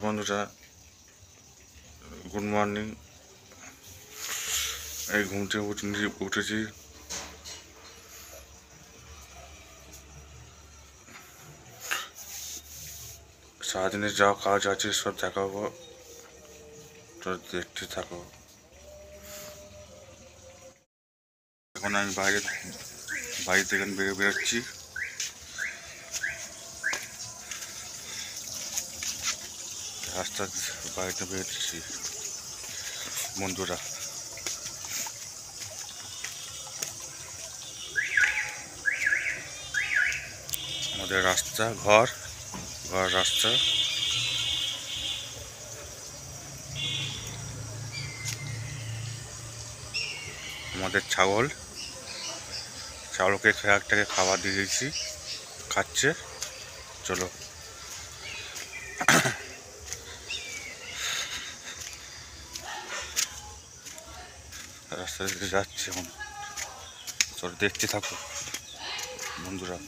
বন্ধুরা, good morning. এই ঘুম থেকে উঠেছি। সারাদিনের যা কাজ আছে সব দেখাবো, তো দেখতে থাকো। এখন আমি বাড়ি থেকে বেরোচ্ছি। রাস্তা বাড়িতে বেরোচ্ছি বন্ধুরা। আমাদের রাস্তা ঘর রাস্তা। আমাদের ছাগলকে একটাকে খাবার দিয়ে দিয়েছি, খাচ্ছে। চলো রাস্তা দিয়ে যাচ্ছে এখন, চলো দেখতে থাকো বন্ধুরা।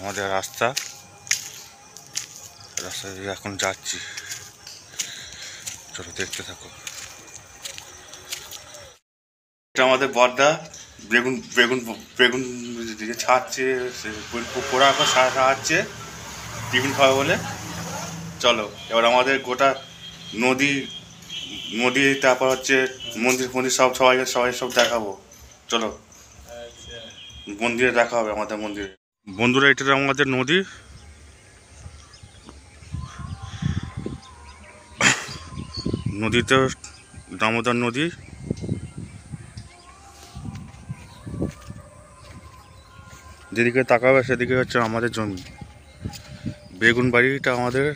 আমাদের রাস্তা দিয়ে এখন যাচ্ছি, চলো দেখতে থাকো। এটা আমাদের বড়দা বেগুন বেগুন বেগুন দিকে ছাড়ছে, পোড়া সারাচ্ছে টিফিন খাওয়া বলে। চলো এবার আমাদের গোটা নদী তারপর হচ্ছে মন্দির সবাই সব দেখাবো। চলো মন্দিরে দেখা হবে, আমাদের মন্দিরে। বন্ধুরা, এটা আমাদের নদী। নদীতে দামোদর নদী। যেদিকে তাকাবে সেদিকে হচ্ছে আমাদের জমি। বেগুন বাড়িটা আমাদের।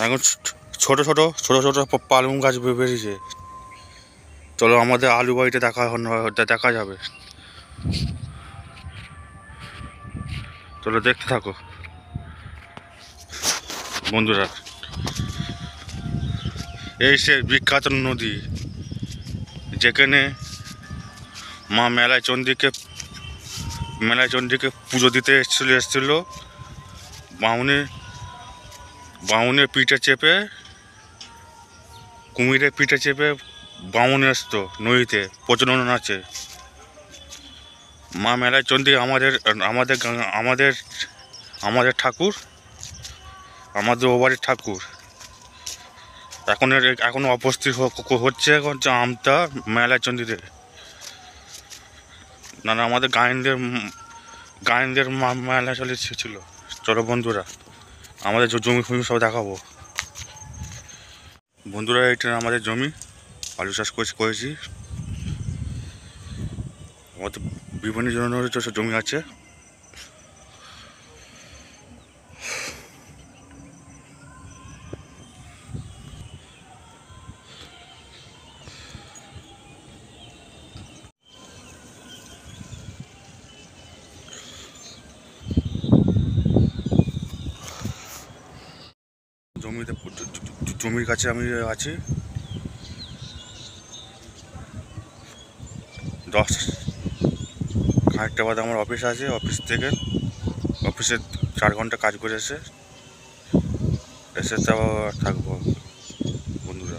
এখন ছোট ছোট পালং গাছ বেরিয়েছে। চলো আমাদের আলু বাড়িতে দেখা যাবে। চলো দেখতে থাকো বন্ধুরা। এই সে বিখ্যাত নদী, যেখানে মা মেলায় চণ্ডীকে পুজো দিতে এসেছিল। বামুনের পিঠে চেপে, কুমিরের পিঠে চেপে বামুন আসতো নদীতে প্রচলন আছে। মা মেলায় চণ্ডী আমাদের ঠাকুর, আমাদের ও বাড়ির ঠাকুর। এখন উপস্থিত হচ্ছে আমতা মেলায় চণ্ডীতে। না আমাদের গায়েনদের মেলা চলেছিল। চলো বন্ধুরা, আমাদের জমি ফমি সব দেখাবো বন্ধুরা। এটা আমাদের জমি, আলু চাষ করেছি। আমাদের বিভিন্ন জনের জমি আছে। জমির কাছে আমি আছি। 10 বাদে আমার অফিস আছে। অফিসে 4 ঘন্টা কাজ করে এসে থাকবো বন্ধুরা।